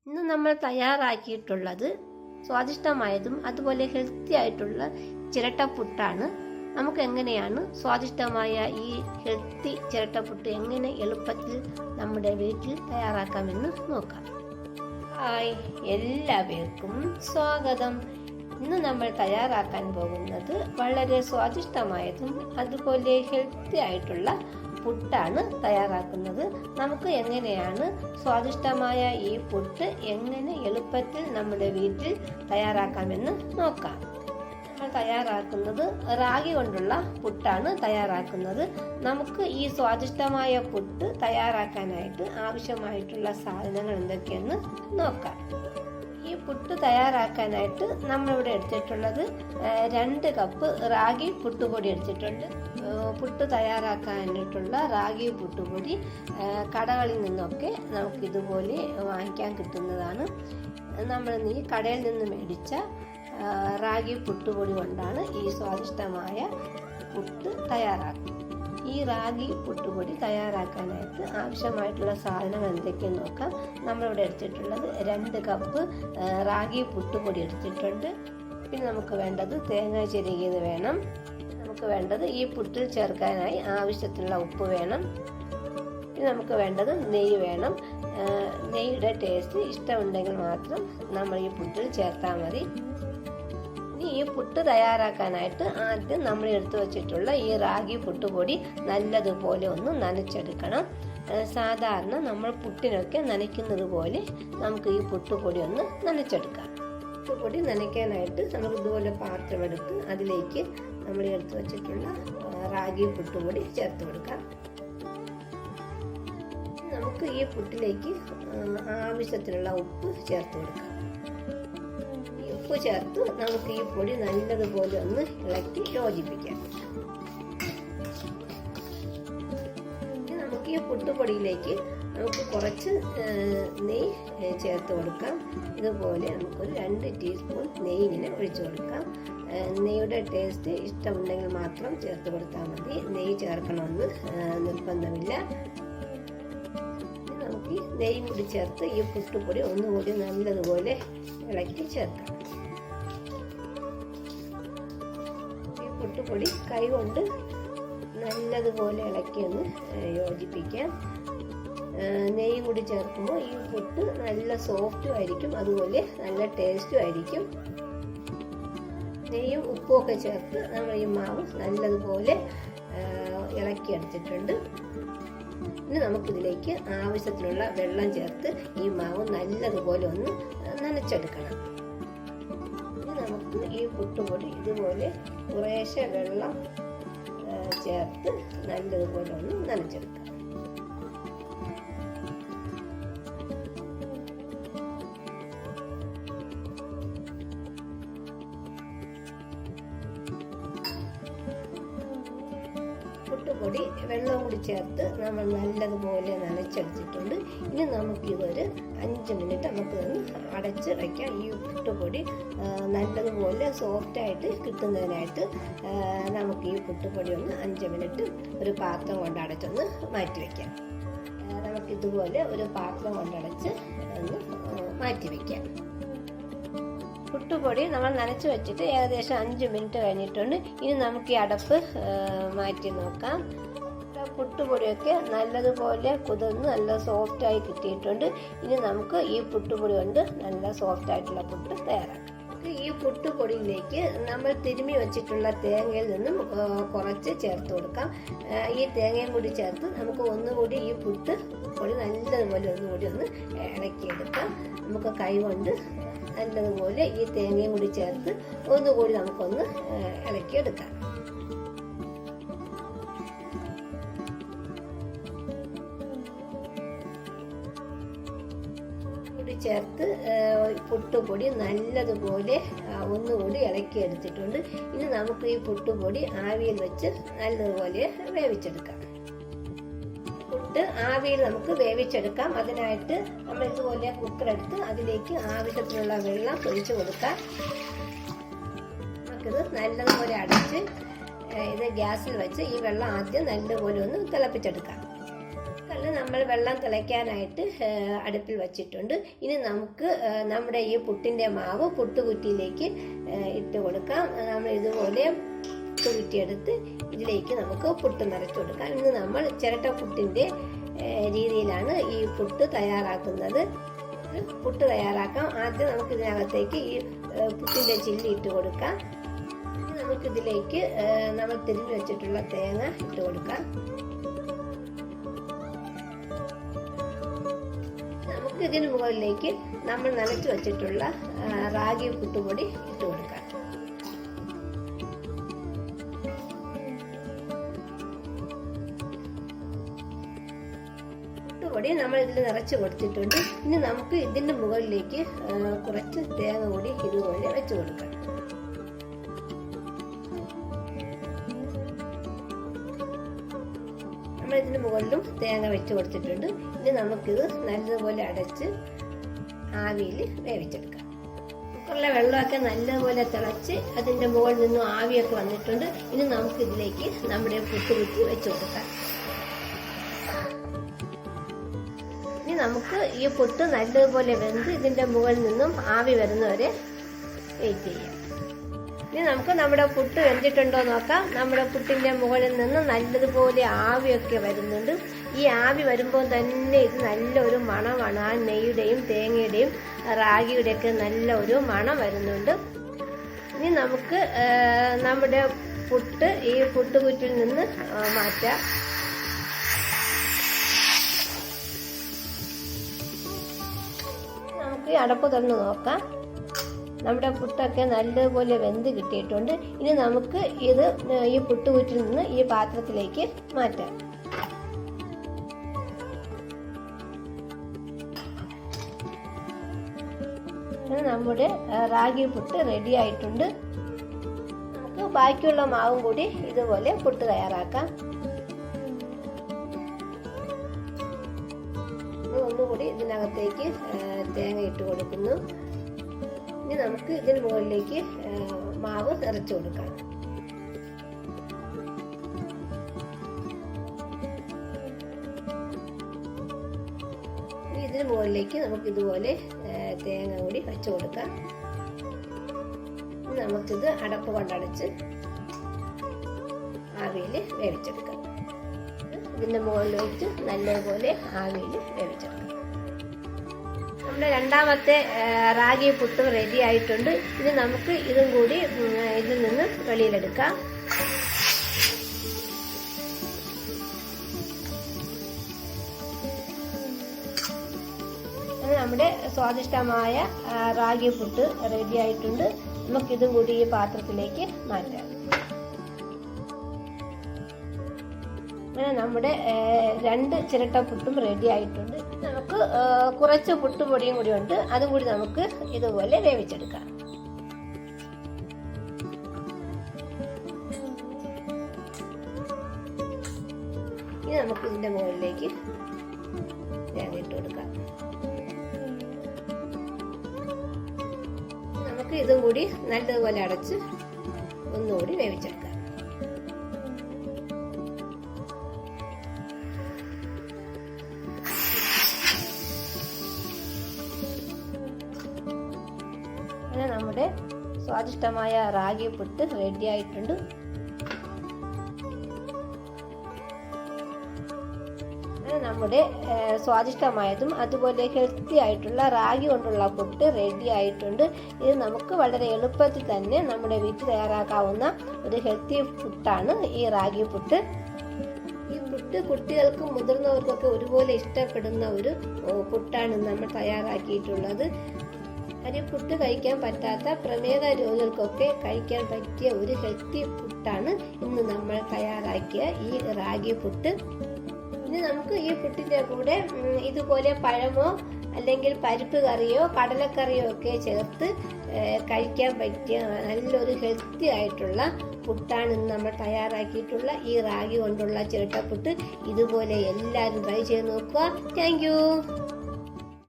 ഇന്ന് നമ്മൾ തയ്യാറാക്കിയിട്ടുള്ളത് സ്വാദിഷ്ടമായതും അതുപോലെ ഹെൽത്തി ആയിട്ടുള്ള ചിരട്ടപ്പുട്ടാണ്. നമുക്ക് എങ്ങനെയാണ് സ്വാദിഷ്ടമായ ഈ ഹെൽത്തി ചിരട്ടപ്പുട്ട് എങ്ങനെ എളുപ്പത്തിൽ നമ്മുടെ വീട്ടിൽ തയ്യാറാക്കാമെന്ന് നോക്കാം. ഹായ്, എല്ലാവർക്കും സ്വാഗതം. ഇന്ന് നമ്മൾ തയ്യാറാക്കാൻ പോകുന്നത് വളരെ സ്വാദിഷ്ടമായതും അതുപോലെ ഹെൽത്തി ആയിട്ടുള്ള പുട്ടാണ് തയ്യാറാക്കുന്നത്. നമുക്ക് എങ്ങനെയാണ് സ്വാദിഷ്ടമായ ഈ പുട്ട് എങ്ങനെ എളുപ്പത്തിൽ നമ്മുടെ വീട്ടിൽ തയ്യാറാക്കാമെന്ന് നോക്കാം. നമ്മൾ തയ്യാറാക്കുന്നത് റാഗി കൊണ്ടുള്ള പുട്ടാണ് തയ്യാറാക്കുന്നത്. നമുക്ക് ഈ സ്വാദിഷ്ടമായ പുട്ട് തയ്യാറാക്കാനായിട്ട് ആവശ്യമായിട്ടുള്ള സാധനങ്ങൾ എന്തൊക്കെയെന്ന് നോക്കാം. ഈ പുട്ട് തയ്യാറാക്കാനായിട്ട് നമ്മളിവിടെ എടുത്തിട്ടുള്ളത് 2 കപ്പ് റാഗി പുട്ടുപൊടി എടുത്തിട്ടുണ്ട്. പുട്ട് തയ്യാറാക്കാനായിട്ടുള്ള റാഗി പുട്ടുപൊടി കടകളിൽ നിന്നൊക്കെ നമുക്ക് ഇതുപോലെ വാങ്ങിക്കാൻ കിട്ടുന്നതാണ്. നമ്മൾ ഈ കടയിൽ നിന്ന് മേടിച്ച റാഗി പുട്ടുപൊടി കൊണ്ടാണ് ഈ സ്വാദിഷ്ടമായ പുട്ട് തയ്യാറാക്കുന്നത്. ഈ റാഗി പുട്ടുപൊടി തയ്യാറാക്കാനായിട്ട് ആവശ്യമായിട്ടുള്ള സാധനങ്ങൾ എന്തൊക്കെയെന്ന് നോക്കാം. നമ്മളിവിടെ എടുത്തിട്ടുള്ളത് 2 കപ്പ് റാഗി പുട്ടുപൊടി എടുത്തിട്ടുണ്ട്. പിന്നെ നമുക്ക് വേണ്ടത് തേങ്ങ ചിരകിയത് വേണം. നമുക്ക് വേണ്ടത് ഈ പുട്ടിൽ ചേർക്കാനായി ആവശ്യത്തിനുള്ള ഉപ്പ് വേണം. പിന്നെ നമുക്ക് വേണ്ടത് നെയ്യ് വേണം. നെയ്യുടെ ടേസ്റ്റ് ഇഷ്ടമുണ്ടെങ്കിൽ മാത്രം നമ്മൾ ഈ പുട്ടിൽ ചേർത്താൽ മതി. ഈ പുട്ട് തയ്യാറാക്കാനായിട്ട് ആദ്യം നമ്മൾ എടുത്തു വച്ചിട്ടുള്ള ഈ റാഗി പുട്ടുപൊടി നല്ലതുപോലെ ഒന്ന് നനച്ചെടുക്കണം. സാധാരണ നമ്മൾ പുട്ടിനൊക്കെ നനയ്ക്കുന്നത് പോലെ നമുക്ക് ഈ പുട്ടുപൊടി ഒന്ന് നനച്ചെടുക്കാം. പുട്ടുപൊടി നനയ്ക്കാനായിട്ട് നമുക്ക് ഇതുപോലെ പാത്രമെടുത്ത് അതിലേക്ക് നമ്മൾ എടുത്തു വച്ചിട്ടുള്ള റാഗി പുട്ടുപൊടി ചേർത്ത് കൊടുക്കാം. നമുക്ക് ഈ പുട്ടിലേക്ക് ആവശ്യത്തിനുള്ള ഉപ്പ് ചേർത്ത് കൊടുക്കാം. ഉപ്പ് ചേർത്ത് നമുക്ക് ഈ പൊടി നല്ലതുപോലെ ഒന്ന് ഇളക്കി യോജിപ്പിക്കാം. നമുക്ക് ഈ പുട്ടുപൊടിയിലേക്ക് നമുക്ക് കുറച്ച് നെയ്യ് ചേർത്ത് കൊടുക്കാം. ഇതുപോലെ നമുക്കൊരു 2 ടീസ്പൂൺ നെയ്യിനെ ഒഴിച്ചു കൊടുക്കാം. നെയ്യുടെ ടേസ്റ്റ് ഇഷ്ടമുണ്ടെങ്കിൽ മാത്രം ചേർത്ത് കൊടുത്താൽ മതി. നെയ്യ് ചേർക്കണമെന്ന് നിർബന്ധമില്ല. നമുക്ക് നെയ്യ് കൂടി ചേർത്ത് ഈ പുട്ടുപൊടി ഒന്നുകൂടി നല്ലതുപോലെ ഇളക്കി ചേർക്കാം. ഈ പുട്ടുപൊടി കൈ കൊണ്ട് നല്ലതുപോലെ ഇളക്കി ഒന്ന് യോജിപ്പിക്കാം. നെയ്യ് കൂടി ചേർക്കുമ്പോൾ ഈ പുട്ട് നല്ല സോഫ്റ്റും ആയിരിക്കും, അതുപോലെ നല്ല ടേസ്റ്റും ആയിരിക്കും. നെയ്യും ഉപ്പും ഒക്കെ ചേർത്ത് നമ്മൾ ഈ മാവ് നല്ലതുപോലെ ഇളക്കിയെടുത്തിട്ടുണ്ട്. ഇനി നമുക്കിതിലേക്ക് ആവശ്യത്തിനുള്ള വെള്ളം ചേർത്ത് ഈ മാവ് നല്ലതുപോലെ ഒന്ന് നനച്ചെടുക്കണം. ഇനി നമുക്ക് ഈ പുട്ടുപൊടി ഇതുപോലെ കുറേശ്ശെ വെള്ളം ചേർത്ത് നല്ലതുപോലെ ഒന്ന് നനച്ചെടുക്കാം. പുട്ടുപൊടി വെള്ളം കൂടി ചേർത്ത് നമ്മൾ നല്ലതുപോലെ നനച്ചെടുത്തിട്ടുണ്ട്. ഇനി നമുക്കിതൊരു 5 മിനിറ്റ് നമുക്ക് അടച്ച് വയ്ക്കാം. ഈ പുട്ടുപൊടി നല്ലതുപോലെ സോഫ്റ്റായിട്ട് കിട്ടുന്നതിനായിട്ട് നമുക്ക് ഈ പുട്ടുപൊടി ഒന്ന് 5 മിനിറ്റ് ഒരു പാത്രം കൊണ്ട് അടച്ചൊന്ന് മാറ്റി വയ്ക്കാം. നമുക്കിതുപോലെ ഒരു പാത്രം കൊണ്ടടച്ച് ഒന്ന് മാറ്റി വയ്ക്കാം. പുട്ടുപൊടി നമ്മൾ നനച്ച് വെച്ചിട്ട് ഏകദേശം 5 മിനിറ്റ് കഴിഞ്ഞിട്ടുണ്ട്. ഇനി നമുക്ക് ഈ അടപ്പ് മാറ്റി നോക്കാം. പുട്ടുപൊടിയൊക്കെ നല്ലതുപോലെ കുതിർന്ന് നല്ല സോഫ്റ്റായി കിട്ടിയിട്ടുണ്ട്. ഇനി നമുക്ക് ഈ പുട്ടുപൊടി കൊണ്ട് നല്ല സോഫ്റ്റായിട്ടുള്ള പുട്ട് തയ്യാറാക്കാം. ഈ പുട്ടുപൊടിയിലേക്ക് നമ്മൾ തിരുമ്മി വെച്ചിട്ടുള്ള തേങ്ങയിൽ നിന്നും കുറച്ച് ചേർത്ത് കൊടുക്കാം. ഈ തേങ്ങയും കൂടി ചേർത്ത് നമുക്ക് ഒന്നുകൂടി ഈ പുട്ട് പൊടി നല്ലതുപോലെ ഒന്നുകൂടി ഒന്ന് ഇളക്കിയെടുക്കാം. നമുക്ക് കൈ കൊണ്ട് നല്ലതുപോലെ ഈ തേങ്ങയും കൂടി ചേർത്ത് ഒന്നുകൂടി നമുക്കൊന്ന് ഇളക്കിയെടുക്കാം. കൂടി ചേർത്ത് പുട്ടുപൊടി നല്ലതുപോലെ ഒന്നുകൂടി ഇളക്കിയെടുത്തിട്ടുണ്ട്. ഇനി നമുക്ക് ഈ പുട്ടുപൊടി ആവിയിൽ വെച്ച് നല്ലതുപോലെ വേവിച്ചെടുക്കാം. പുട്ട് ആവിയിൽ നമുക്ക് വേവിച്ചെടുക്കാം. അതിനായിട്ട് നമ്മൾ ഇതുപോലെ കുക്കറെടുത്ത് അതിലേക്ക് ആവശ്യത്തിനുള്ള വെള്ളം ഒഴിച്ചു കൊടുക്കാം. നമുക്കിത് നല്ലതുപോലെ അടച്ച് ഇത് ഗ്യാസിൽ വെച്ച് ഈ വെള്ളം ആദ്യം നല്ലതുപോലെ ഒന്ന് തിളപ്പിച്ചെടുക്കാം. നമ്മൾ വെള്ളം തിളയ്ക്കാനായിട്ട് അടുപ്പിൽ വച്ചിട്ടുണ്ട്. ഇനി നമുക്ക് നമ്മുടെ ഈ പുട്ടിൻ്റെ മാവ് പുട്ടുകുറ്റിയിലേക്ക് ഇട്ട് കൊടുക്കാം. നമ്മൾ ഇതുപോലെ പുട്ടുകുറ്റിയെടുത്ത് ഇതിലേക്ക് നമുക്ക് പുട്ട് നിറച്ചു കൊടുക്കാം. ഇന്ന് നമ്മൾ ചിരട്ട പുട്ടിൻ്റെ രീതിയിലാണ് ഈ പുട്ട് തയ്യാറാക്കുന്നത്. പുട്ട് തയ്യാറാക്കാം. ആദ്യം നമുക്ക് ഇതിനകത്തേക്ക് ഈ പുട്ടിൻ്റെ ചില്ലി ഇട്ട് കൊടുക്കാം. നമുക്കിതിലേക്ക് നമ്മൾ തിരിഞ്ഞു വെച്ചിട്ടുള്ള തേങ്ങ ഇട്ട് കൊടുക്കാം. നമുക്ക് ഇതിന് മുകളിലേക്ക് നമ്മൾ നനച്ചു വെച്ചിട്ടുള്ള റാഗി പുട്ടുപൊടി ഇട്ട് കൊടുക്കാം. പുട്ടുപൊടി നമ്മൾ ഇതിൽ നിറച്ച് കൊടുത്തിട്ടുണ്ട്. ഇനി നമുക്ക് ഇതിന്റെ മുകളിലേക്ക് കുറച്ച് തേങ്ങ കൂടി ഇതുപോലെ വെച്ച് കൊടുക്കാം. നമ്മൾ ഇതിന് മുകളിലും തേങ്ങ വെച്ച് കൊടുത്തിട്ടുണ്ട്. ഇനി നമുക്കിത് നല്ലതുപോലെ അടച്ച് ആവിയിൽ വേവിച്ചെടുക്കാം. കുക്കറിലെ വെള്ളമൊക്കെ നല്ലതുപോലെ തിളച്ച് അതിൻ്റെ മുകളിൽ നിന്നും ആവിയൊക്കെ വന്നിട്ടുണ്ട്. ഇനി നമുക്ക് ഇതിലേക്ക് നമ്മുടെ പുട്ടുകുറ്റി വെച്ച് കൊടുക്കാം. ഇനി നമുക്ക് ഈ പുട്ട് നല്ലതുപോലെ വെന്ത് ഇതിൻ്റെ മുകളിൽ നിന്നും ആവി വരുന്നവരെ വെയിറ്റ് ചെയ്യാം. ഇനി നമുക്ക് നമ്മുടെ പുട്ട് വെന്തിട്ടുണ്ടോ നോക്കാം. നമ്മുടെ പുട്ടിൻ്റെ മുകളിൽ നിന്ന് നല്ലതുപോലെ ആവിയൊക്കെ വരുന്നുണ്ട്. ഈ ആവി വരുമ്പോൾ തന്നെ ഇത് നല്ലൊരു മണമാണ്. ആ നെയ്യുടെയും തേങ്ങയുടെയും റാഗിയുടെയൊക്കെ നല്ല ഒരു മണം വരുന്നുണ്ട്. ഇനി നമുക്ക് നമ്മുടെ പുട്ട് ഈ പുട്ടുകുറ്റിയിൽ നിന്ന് മാറ്റാം. നമുക്ക് ഈ അടപ്പ് തുറന്ന് നോക്കാം. നമ്മുടെ പുട്ടൊക്കെ നല്ലതുപോലെ വെന്ത് കിട്ടിയിട്ടുണ്ട്. ഇനി നമുക്ക് ഇത് ഈ പുട്ടുകുറ്റിൽ നിന്ന് ഈ പാത്രത്തിലേക്ക് മാറ്റാം. നമ്മുടെ റാഗി പുട്ട് റെഡി ആയിട്ടുണ്ട്. നമുക്ക് ബാക്കിയുള്ള മാവും കൂടി ഇതുപോലെ പുട്ട് തയ്യാറാക്കാം. ഒന്നുകൂടി ഇതിനകത്തേക്ക് തേങ്ങ ഇട്ട് കൊടുക്കുന്നു. ഇനി നമുക്ക് ഇതിന് മുകളിലേക്ക് മാവ് നിറച്ചു കൊടുക്കാം. ഇതിന് മുകളിലേക്ക് നമുക്ക് ഇതുപോലെ തേങ്ങ കൂടി വെച്ചു കൊടുക്കാം. നമുക്കിത് അടപ്പ് കൊണ്ടടച്ച് ആവിയിൽ വേവിച്ചെടുക്കാം. ഇതിന്റെ മുകളിൽ വെച്ച് നല്ലതുപോലെ ആവിയിൽ വേവിച്ചെടുക്കാം. നമ്മുടെ രണ്ടാമത്തെ റാഗി പുട്ട് റെഡി ആയിട്ടുണ്ട്. ഇനി നമുക്ക് ഇതും കൂടി ഇതിൽ നിന്ന് വെളിയിലെടുക്കാം. നമ്മുടെ സ്വാദിഷ്ടമായ റാഗി പുട്ട് റെഡി ആയിട്ടുണ്ട്. നമുക്കിതും കൂടി ഈ പാത്രത്തിലേക്ക് മാറ്റാം. അങ്ങനെ നമ്മുടെ 2 ചിരട്ട പുട്ടും റെഡി ആയിട്ടുണ്ട്. നമുക്ക് കുറച്ച് പുട്ടുപൊടിയും കൂടി ഉണ്ട്. അതും കൂടി നമുക്ക് ഇതുപോലെ വേവിച്ചെടുക്കാം. ഇനി നമുക്ക് ഇതിന്റെ മുകളിലേക്ക് തേങ്ങ ഇട്ട് കൊടുക്കാം. നമുക്ക് ഇതും കൂടി നല്ലതുപോലെ അടച്ച് ഒന്നുകൂടി വേവിച്ചെടുക്കാം. അങ്ങനെ നമ്മുടെ സ്വാദിഷ്ടമായ റാഗി പുട്ട് റെഡി ആയിട്ടുണ്ട്. നമ്മുടെ സ്വാദിഷ്ടമായതും അതുപോലെ ഹെൽത്തി ആയിട്ടുള്ള റാഗി കൊണ്ടുള്ള പുട്ട് റെഡി ആയിട്ടുണ്ട്. ഇത് നമുക്ക് വളരെ എളുപ്പത്തിൽ തന്നെ നമ്മുടെ വീട്ടിൽ തയ്യാറാക്കാവുന്ന ഒരു ഹെൽത്തി പുട്ടാണ് ഈ റാഗി പുട്ട്. ഈ പുട്ട് കുട്ടികൾക്കും മുതിർന്നവർക്കൊക്കെ ഒരുപോലെ ഇഷ്ടപ്പെടുന്ന ഒരു പുട്ടാണ് നമ്മൾ തയ്യാറാക്കിയിട്ടുള്ളത്. അരിപ്പുട്ട് കഴിക്കാൻ പറ്റാത്ത പ്രമേഹ രോഗികൾക്കൊക്കെ കഴിക്കാൻ പറ്റിയ ഒരു ഹെൽത്തി പുട്ടാണ് ഇന്ന് നമ്മൾ തയ്യാറാക്കിയ ഈ റാഗി പുട്ട്. ഇനി നമുക്ക് ഈ പുട്ടിൻ്റെ കൂടെ ഇതുപോലെ പഴമോ അല്ലെങ്കിൽ പരിപ്പ് കറിയോ കടലക്കറിയോ ഒക്കെ ചേർത്ത് കഴിക്കാൻ പറ്റിയ നല്ലൊരു ഹെൽത്തി ആയിട്ടുള്ള പുട്ടാണ് ഇന്ന് നമ്മൾ തയ്യാറാക്കിയിട്ടുള്ള ഈ റാഗി കൊണ്ടുള്ള ചിരട്ടപ്പുട്ട്. ഇതുപോലെ എല്ലാവരും ട്രൈ ചെയ്ത് നോക്കുക. Thank you.